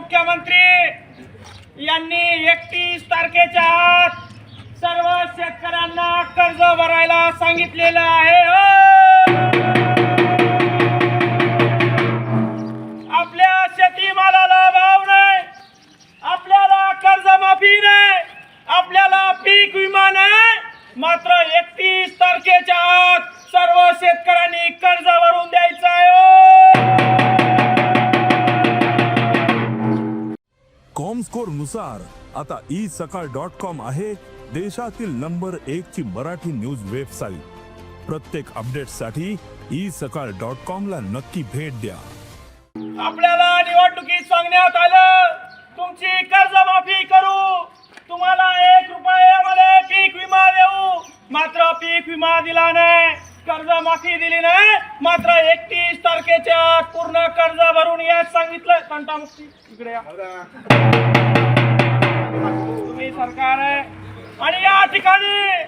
मुख्यमंत्री यांनी 31 तारखेच्या आत सर्व शेतकऱ्यांना कर्ज भरायला सांगितलेलं आहे। आपल्या शेतीमालाला भाव नाही, आपल्याला कर्जमाफी नाही, आपल्याला पीक विमा नाही, मात्र 31 तारखेच्या आत सर्व शेतकऱ्यांनी कर्ज भरून द्यायचं आहे। कॉमस्कोर नुसार आता isakal.com आहे देशातील नंबर 1 ची मराठी न्यूज वेबसाईट। प्रत्येक अपडेटसाठी isakal.com ला नक्की भेट द्या। आपल्याला निवडणुकीत सांगण्यात आलं तुमची कर्जमाफी करू, तुम्हाला 1 रुपयामध्ये पीक विमा देऊ, मात्र पीक विमा दिला नाही, कर्जमाफी दिली नाही, मात्र 31 तारखेच्या आत पूर्ण कर्ज भरून याच सांगितलं। तंटामुक्ती इकडे या, तुम्ही सरकार आहे आणि या ठिकाणी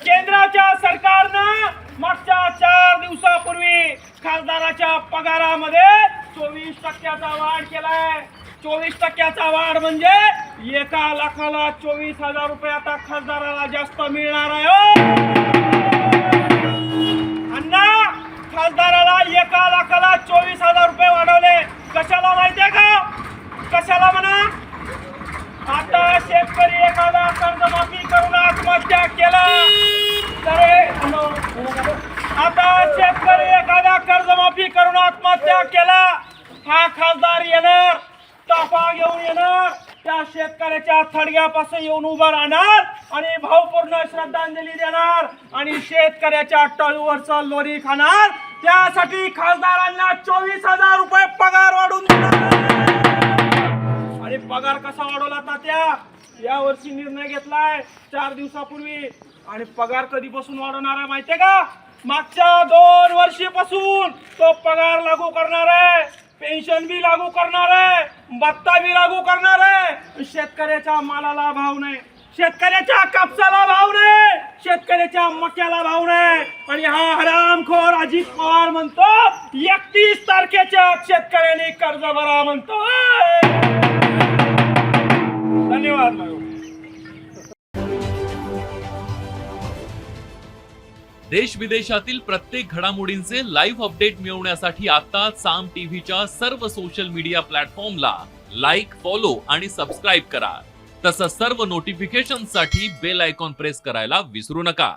केंद्राच्या सरकारनं मागच्या 4 दिवसापूर्वी खासदाराच्या पगारामध्ये 24% वाढ केलाय। 24% वाढ म्हणजे 1 लाखाला 24,000 रुपये आता खासदाराला जास्त मिळणार आहे। अण्णा, खासदाराला 1 लाखाला 24,000 रुपये वाढवले, कशाला माहितीये का? कशाला म्हणा? आता शेतकरी एखादा कर्जमाफी करून आत्महत्या केला तर करून आत्महत्या केला, हा खासदार येणार, ताफा घेऊन येणार, त्या शेतकऱ्याच्या थडग्यापासून येऊन उभं राहणार आणि भावपूर्ण श्रद्धांजली देणार आणि शेतकऱ्याच्या टळूवरचं लोणी खाणार। त्यासाठी खासदारांना 24,000 रुपये पगार वाढवून देणार। आणि पगार कसा वाढवला तात्या? या वर्षी निर्णय घेतलाय 4 दिवसापूर्वी, आणि पगार कधीपासून वाढवणार आहे माहितीये का? मागच्या 2 वर्षापासून तो पगार लागू करणार आहे, पेन्शन बी लागू करणार आहे, भत्ता बी लागू करणार आहे। शेतकऱ्याच्या मालाला भाव नाही, शेतकऱ्याच्या कापसाला भाव नाही, शेतकऱ्याच्या मक्याला भाव नाही, आणि हा हरामखोर अजित पवार म्हणतो 31 तारखेच्या शेतकऱ्यांनी कर्ज भरा म्हणतो। धन्यवाद। देश विदेशातील प्रत्येक घडामोडींचे लाईव्ह अपडेट मिळवण्यासाठी आता साम टीव्हीच्या सर्व सोशल मीडिया प्लॅटफॉर्मला लाईक, फॉलो आणि सबस्क्राईब करा। तसंच सर्व नोटिफिकेशनसाठी बेल आयकॉन प्रेस करायला विसरू नका।